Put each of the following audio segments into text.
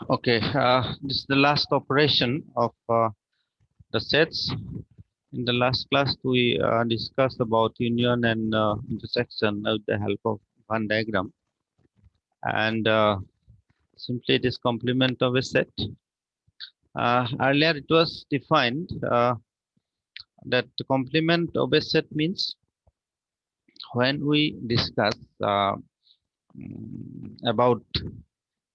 Okay, this is the last operation of the sets. In the last class, we discussed about union and intersection with the help of one diagram, and simply it is complement of a set. Earlier, it was defined that the complement of a set means when we discuss about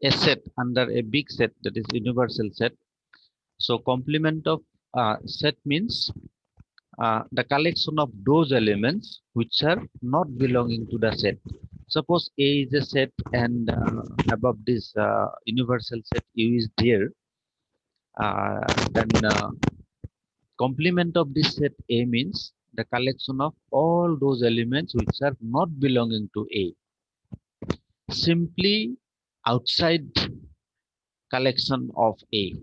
a set under a big set, that is universal set. So complement of set means the collection of those elements which are not belonging to the set. Suppose A is a set and above this universal set U is there, then complement of this set A means the collection of all those elements which are not belonging to A. Simply outside collection of A.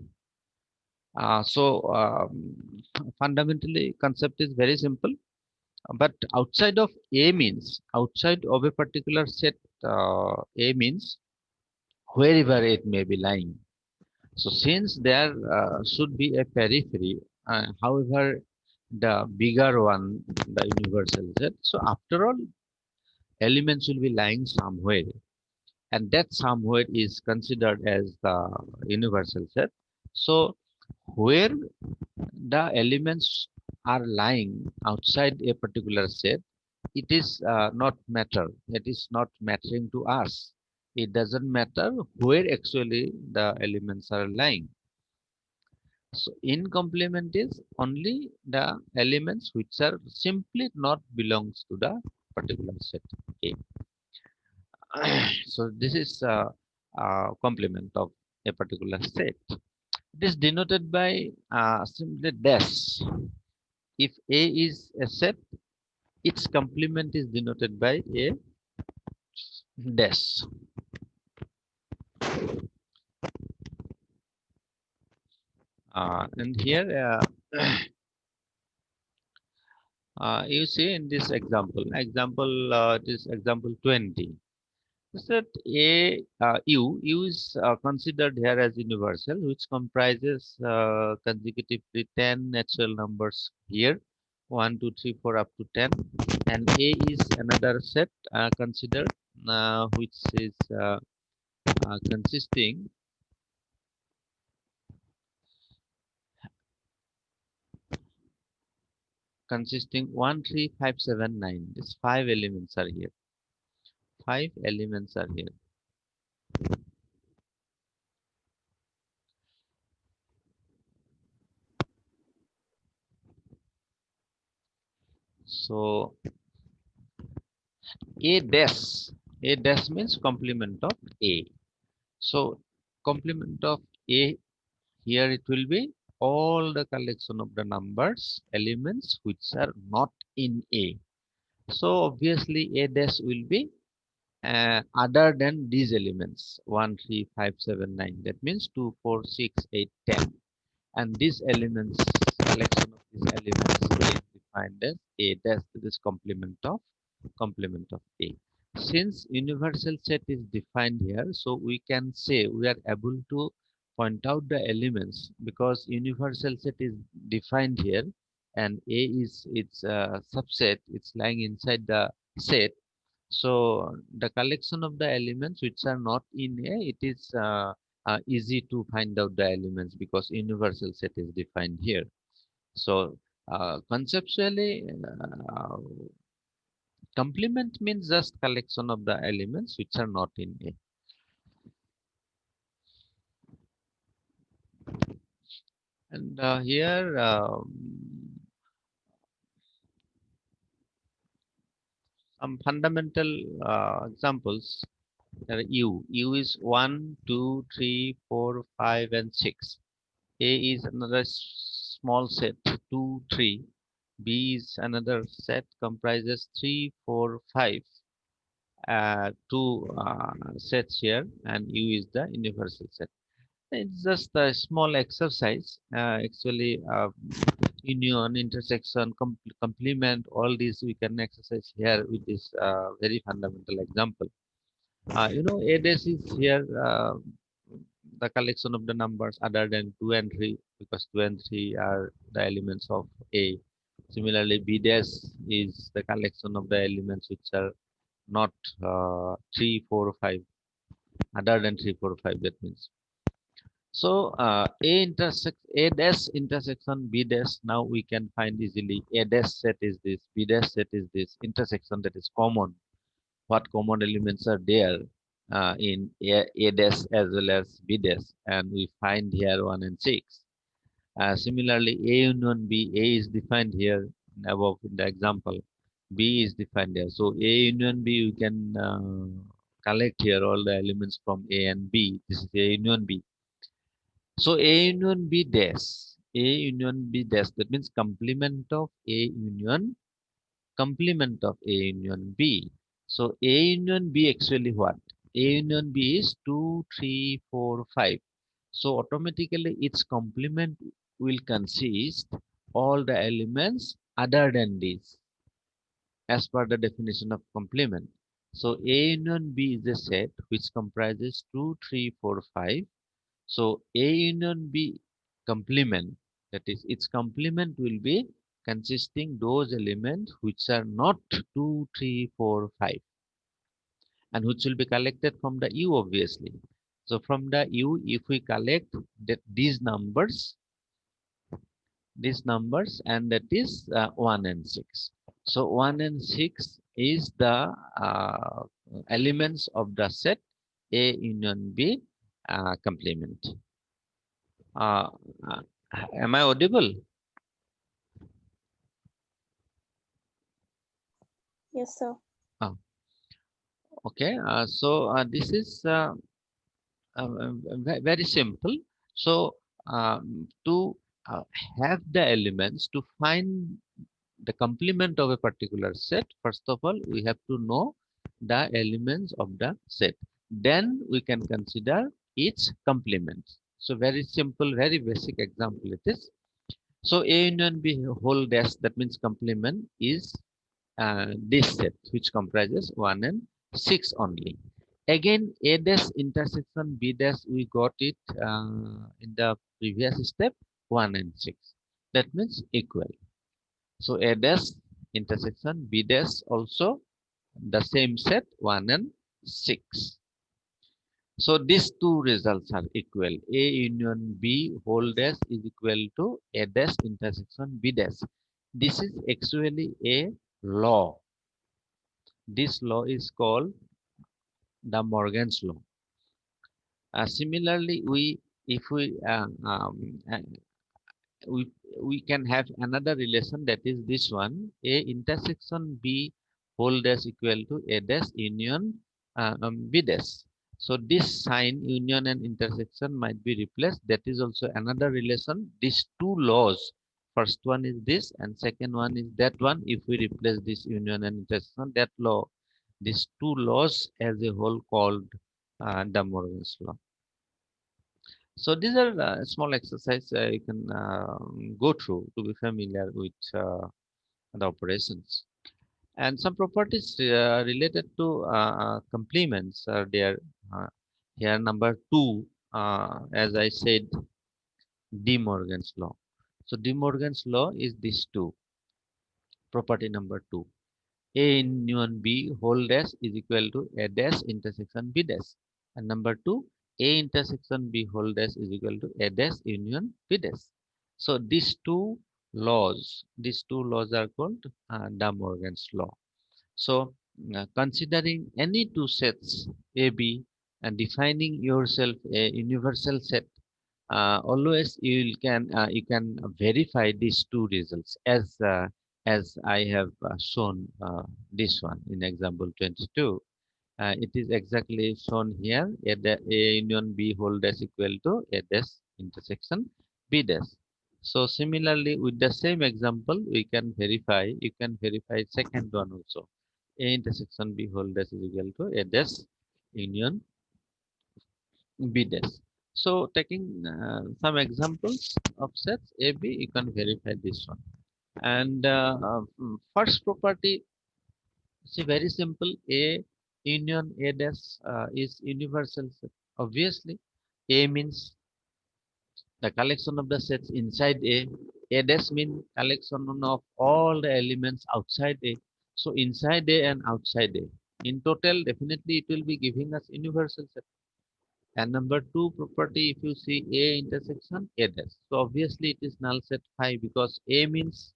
Fundamentally concept is very simple. But outside of A means, outside of a particular set, A means wherever it may be lying. So since there should be a periphery, however, the bigger one, the universal set. So after all, elements will be lying somewhere, and that somewhere is considered as the universal set. So where the elements are lying outside a particular set, it is not matter. It is not mattering to us. It doesn't matter where actually the elements are lying. So in complement is only the elements which are simply not belongs to the particular set A. So this is complement of a particular set. It is denoted by simply dash. If A is a set, its complement is denoted by a dash. And here you see in this example 20, that U is considered here as universal, which comprises consecutively 10 natural numbers here, 1, 2, 3, 4 up to 10, and A is another set considered which is consisting 1, 3, 5, 7, 9. These 5 elements are here. 5 elements are here. So A dash means complement of A. So complement of A, here it will be all the collection of the numbers elements which are not in A. So obviously A dash will be other than these elements 1, 3, 5, 7, 9. That means 2, 4, 6, 8, 10. And these elements, collection of these elements is defined as A dash. This complement of A. Since universal set is defined here, so we can say we are able to point out the elements because universal set is defined here, and A is its subset. It's lying inside the set. So the collection of the elements which are not in A, it is easy to find out the elements because universal set is defined here. So conceptually, complement means just collection of the elements which are not in A. And here some fundamental examples. U is 1, 2, 3, 4, 5, and 6. A is another small set 2, 3. B is another set comprises 3, 4, 5. Two sets here, and U is the universal set. It's just a small exercise. Actually, union, intersection, complement, all these we can exercise here with this very fundamental example. A dash is here the collection of the numbers other than 2 and 3, because 2 and 3 are the elements of A. Similarly, B dash is the collection of the elements which are not 3, 4, 5, other than 3, 4, 5. That means. So A dash intersection B dash. Now we can find easily A dash set is this, B dash set is this, intersection that is common. What common elements are there in A dash as well as B dash, and we find here 1 and 6. Similarly, A union B, A is defined here above in the example. B is defined here. So A union B, we can collect here all the elements from A and B. This is A union B. So A union B dash, A union B dash, that means complement of complement of A union B. So A union B actually what? A union B is 2, 3, 4, 5. So automatically its complement will consist all the elements other than this, as per the definition of complement. So A union B is a set which comprises 2, 3, 4, 5. So A union B complement, that is its complement will be consisting those elements which are not 2, 3, 4, 5, and which will be collected from the U obviously. So from the U, if we collect that these numbers, and that is 1 and 6. So 1 and 6 is the elements of the set A union B complement. Uh, uh, am I audible? Yes, sir. Uh, okay. This is very simple. So to have the elements, to find the complement of a particular set, first of all, we have to know the elements of the set. Then we can consider its complement. So very simple, very basic example it is. So A union B whole dash, that means complement is this set which comprises 1 and 6 only. Again, A dash intersection B dash, we got it in the previous step, 1 and 6. That means equal. So A dash intersection B dash also the same set, 1 and 6. So these two results are equal. A union B whole dash is equal to A dash intersection B dash. This is actually a law. This law is called the Morgan's law. Similarly, if uh, we we can have another relation, that is this one: A intersection B whole dash equal to A dash union B dash. So this sign union and intersection might be replaced. That is also another relation. These two laws, first one is this and second one is that one. If we replace this union and intersection, that law, these two laws as a whole called the Morgan's law. So these are small exercise you can go through to be familiar with the operations. And some properties related to complements are there. Uh, Here number 2, as I said, De Morgan's law. So De Morgan's law is this 2, property number 2. A union B whole dash is equal to A dash intersection B dash. And number 2, A intersection B whole dash is equal to A dash union B dash. So these two laws are called De Morgan's law. So considering any two sets A, B, and defining yourself a universal set, always you can verify these two results as I have shown this one in example 22. It is exactly shown here. A union B whole dash equal to A dash intersection B dash. So similarly, with the same example, we can verify. You can verify second one also. A intersection B whole dash is equal to A dash union B dash. So taking some examples of sets A, B, you can verify this one. And first property, see, very simple. A union A dash is universal set. Obviously, A means the collection of the sets inside A. A dash means collection of all the elements outside A. So inside A and outside A. In total, definitely it will be giving us universal set. And number two property, if you see A intersection A dash. So obviously it is null set phi because A means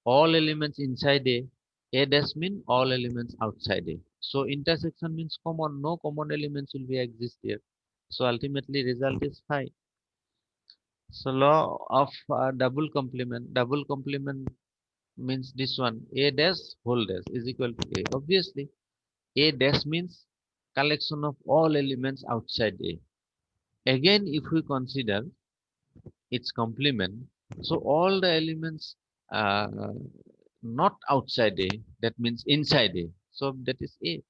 all elements inside A. A dash means all elements outside A. So intersection means common. No common elements will be exist here. So ultimately result is phi. So law of double complement. Double complement means this one. A dash whole dash is equal to A. Obviously A dash means collection of all elements outside A. Again, if we consider its complement, so all the elements uh, not outside A, that means inside A. So that is A.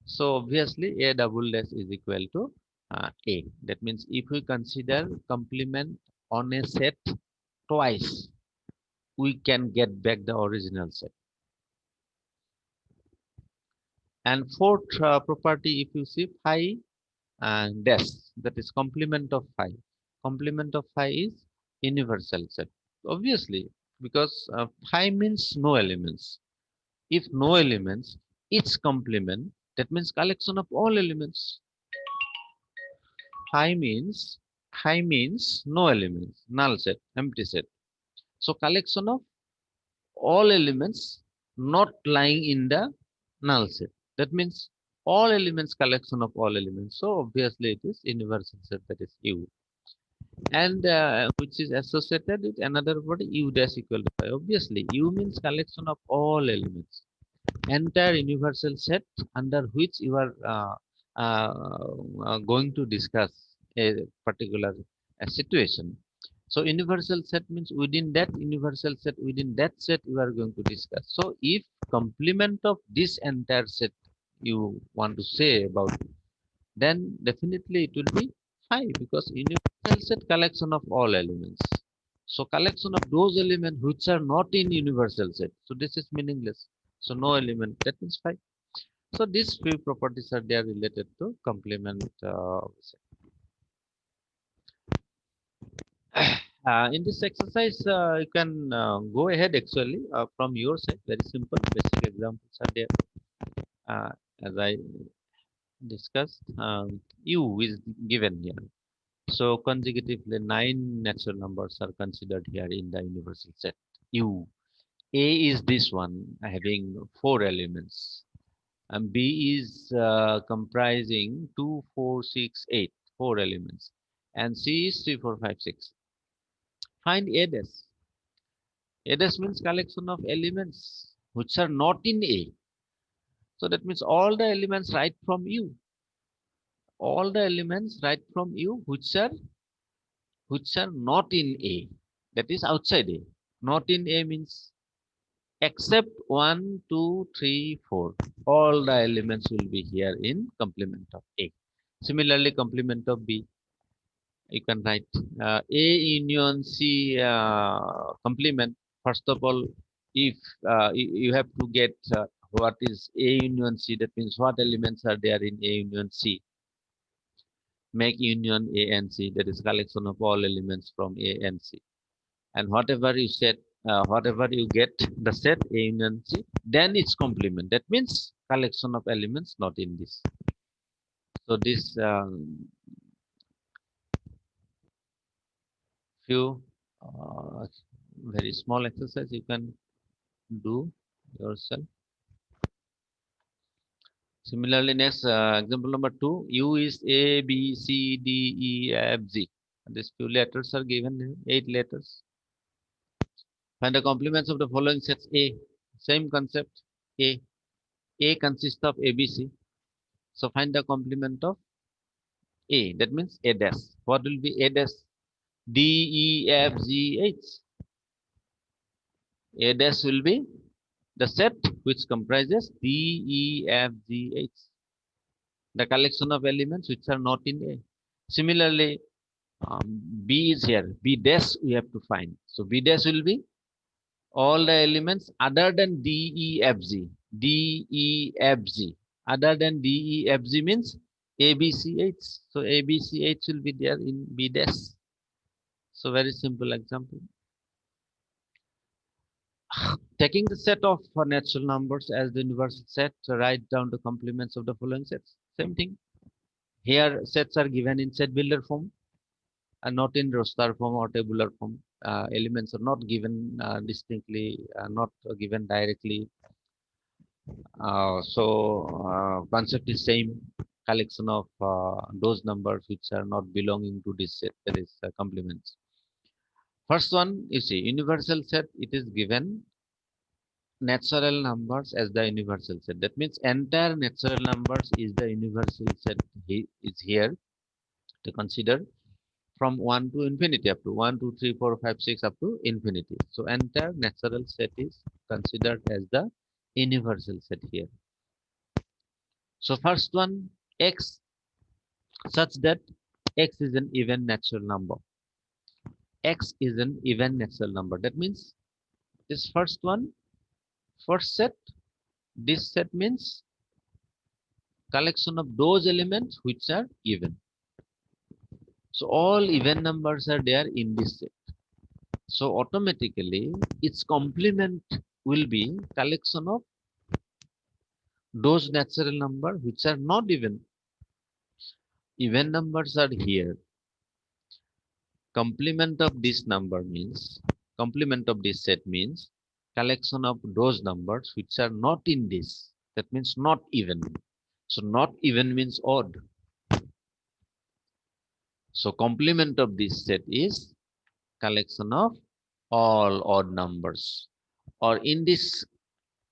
So obviously A double dash is equal to A. That means if we consider complement on a set twice, we can get back the original set. And fourth property, if you see phi and dash, that is complement of phi. Complement of phi is universal set. Obviously, because phi means no elements. If no elements, its complement, that means collection of all elements. Phi means no elements, null set, empty set. So collection of all elements not lying in the null set. That means all elements collection of all elements. So obviously it is universal set, that is U. And which is associated with another property U dash equal to phi. Obviously U means collection of all elements. Entire universal set under which you are going to discuss a particular situation. So universal set means within that universal set, within that set you are going to discuss. So if complement of this entire set you want to say about, then definitely it will be phi because universal set collection of all elements. So collection of those elements which are not in universal set. So this is meaningless. So no element, that means phi. So these few properties are there related to complement set. In this exercise, you can go ahead actually from your side. Very simple, basic examples are there. Uh, as I discussed, U is given here. So consecutively, 9 natural numbers are considered here in the universal set. U. A is this one having 4 elements. And B is comprising 2, 4, 6, 8, 4 elements. And C is 3, 4, 5, 6. Find A dash. A dash means collection of elements which are not in A. So that means all the elements right from U. All the elements right from U which are not in A. That is outside A. Not in A means except 1, 2, 3, 4. All the elements will be here in complement of A. Similarly, complement of B, you can write A union C complement. First of all, if you have to get what is A union C, that means what elements are there in A union C. Make union A and C, that is collection of all elements from A and C. And whatever you set, whatever you get the set A union C, then it's complement. That means collection of elements not in this. So this few very small exercise you can do yourself. Similarly, next example number 2, U is A, B, C, D, E, F, G. And these few letters are given here, 8 letters. Find the complements of the following sets A. Same concept, A. A consists of ABC. So find the complement of A. That means A dash. What will be A dash? D, E, F, G, H. A dash will be the set which comprises D, E, F, G, H. The collection of elements which are not in A. Similarly, B is here. B dash we have to find. So B dash will be all the elements other than D, E, F, G. D, E, F, G. Other than D, E, F, G means ABCH. So ABCH will be there in B dash. So very simple example. Taking the set of natural numbers as the universal set, write down the complements of the following sets. Same thing. Here sets are given in set builder form and not in roster form or tabular form. Elements are not given distinctly, not given directly. Concept is same. Collection of those numbers which are not belonging to this set. That is complements. First one, you see, universal set. It is given natural numbers as the universal set. That means entire natural numbers is the universal set. Is here to consider from 1 to infinity up to 1, 2, 3, 4, 5, 6 up to infinity. So entire natural set is considered as the universal set here. So first one, x, such that x is an even natural number. X is an even natural number. That means this first one, first set, this set means collection of those elements which are even. So all even numbers are there in this set. So automatically its complement will be collection of those natural numbers which are not even. Even numbers are here. Complement of this number means, complement of this set means collection of those numbers which are not in this. That means not even. So not even means odd. So complement of this set is collection of all odd numbers. Or in this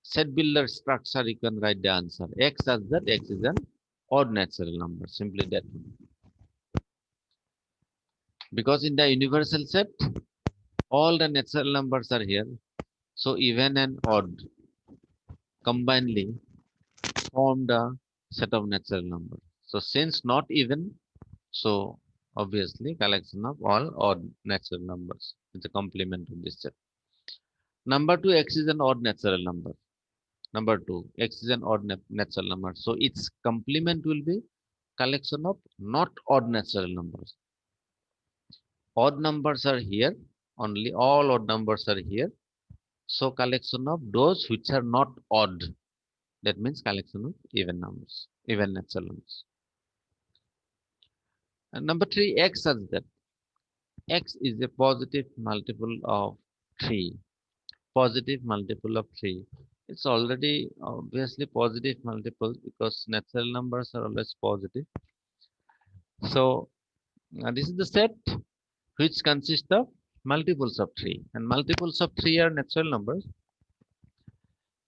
set builder structure, you can write the answer. X as that x is an odd natural number. Simply that. Because in the universal set, all the natural numbers are here. So even and odd combinedly form the set of natural numbers. So since not even, so obviously collection of all odd natural numbers is a complement of this set. Number 2, x is an odd natural number. Number 2, x is an odd natural number. So its complement will be collection of not odd natural numbers. Odd numbers are here, only all odd numbers are here. So collection of those which are not odd. That means collection of even numbers, even natural numbers. And number 3, x such that x is a positive multiple of 3. Positive multiple of 3. It's already obviously positive multiple because natural numbers are always positive. So this is the set which consists of multiples of 3, and multiples of 3 are natural numbers.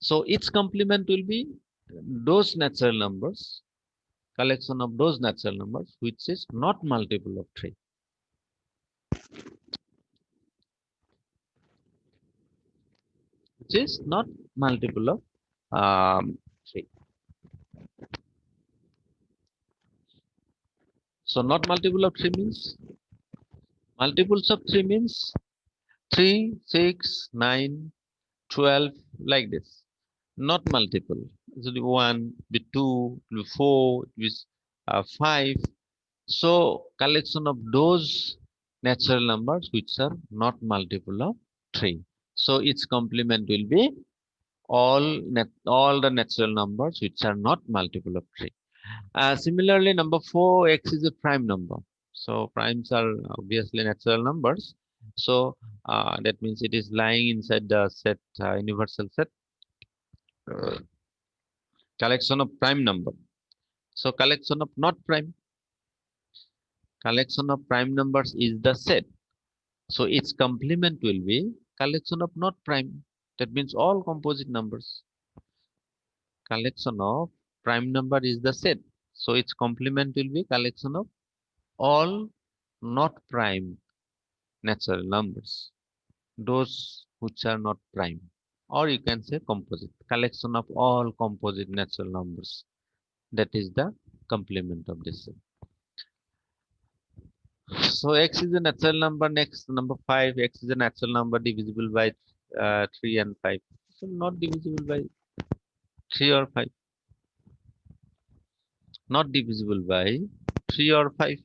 So its complement will be those natural numbers, collection of those natural numbers which is not multiple of 3. Which is not multiple of 3. So not multiple of 3 means, multiples of 3 means 3, 6, 9, 12, like this. Not multiple. So the 1, the 2, the 4, with 5. So collection of those natural numbers which are not multiple of 3. So its complement will be all the natural numbers which are not multiple of 3. Similarly, number 4, x is a prime number. So primes are obviously natural numbers. So that means it is lying inside the set, universal set, collection of prime number. So collection of not prime, collection of prime numbers is the set. So its complement will be collection of not prime. That means all composite numbers. Collection of prime number is the set. So its complement will be collection of all not prime natural numbers, those which are not prime, or you can say composite, collection of all composite natural numbers. That is the complement of this set. So x is a natural number. Next, number 5, x is a natural number divisible by 3 and 5. So not divisible by 3 or 5. not divisible by 3 or 5.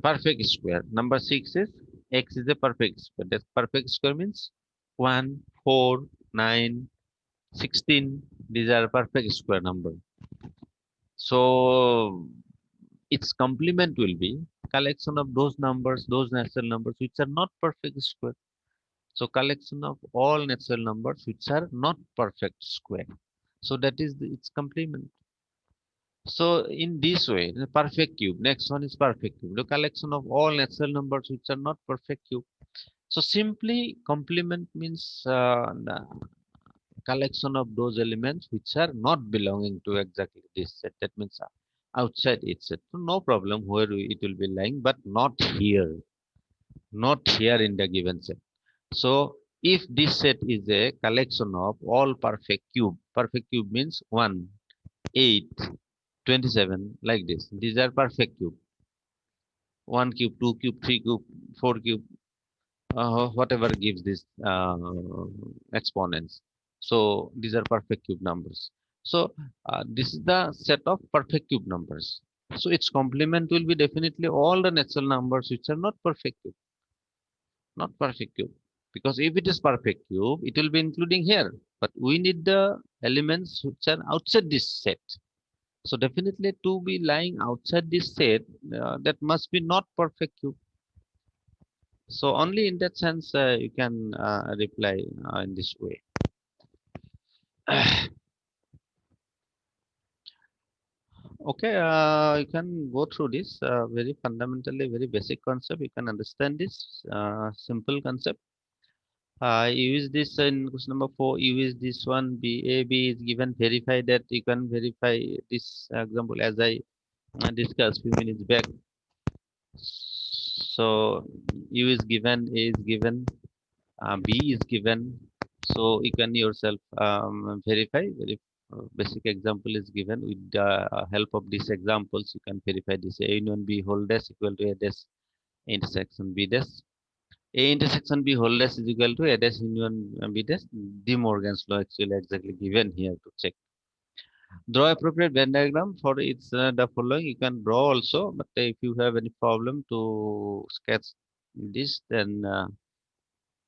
Perfect square. Number 6 is x is a perfect square. That perfect square means 1, 4, 9, 16. These are perfect square number. So its complement will be collection of those numbers, those natural numbers which are not perfect square. So collection of all natural numbers which are not perfect square. So that is its complement. So in this way, the perfect cube. Next one is perfect cube. The collection of all natural numbers which are not perfect cube. So simply complement means the collection of those elements which are not belonging to exactly this set. That means outside its set. So no problem where it will be lying, but not here. Not here in the given set. So if this set is a collection of all perfect cube means 1, 8, 27, like this. These are perfect cube. 1 cube, 2 cube, 3 cube, 4 cube, whatever gives this exponents. So these are perfect cube numbers. So this is the set of perfect cube numbers. So its complement will be definitely all the natural numbers which are not perfect cube, not perfect cube. Because if it is perfect cube, it will be including here. But we need the elements which are outside this set. So definitely to be lying outside this set, that must be not perfect cube. So only in that sense you can reply in this way. Okay, you can go through this very fundamentally, very basic concept. You can understand this simple concept. Use this in question number 4. Use this one. B is given. Verify that. You can verify this example as I discussed few minutes back. So U is given, A is given, B is given. So you can yourself verify. Very basic example is given. With the help of these examples, you can verify this. A union B whole dash equal to A dash intersection B dash. A intersection B whole dash is equal to A dash union B dash. De Morgan's law actually exactly given here to check. Draw appropriate Venn diagram for its the following. You can draw also, but if you have any problem to sketch this, then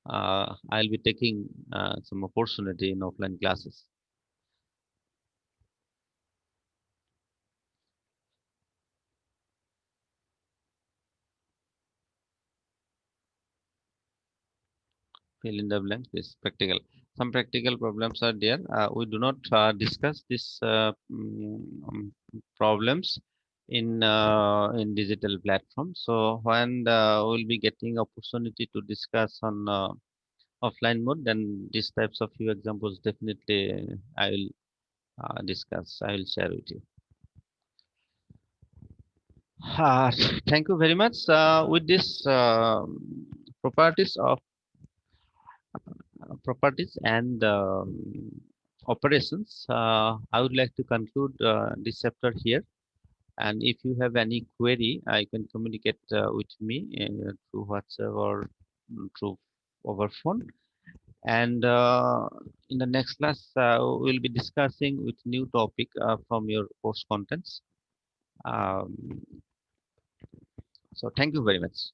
I'll be taking some opportunity in offline classes. Fill in the blanks, please. Practical. Some practical problems are there. We do not discuss these problems in digital platforms. So when we'll be getting opportunity to discuss on offline mode, then these types of few examples definitely I will discuss. I will share with you. Uh, Thank you very much. With this properties and operations, I would like to conclude this chapter here. And if you have any query, I can communicate with me through WhatsApp or through over phone. And in the next class, we'll be discussing with new topic from your course contents. Um, so thank you very much.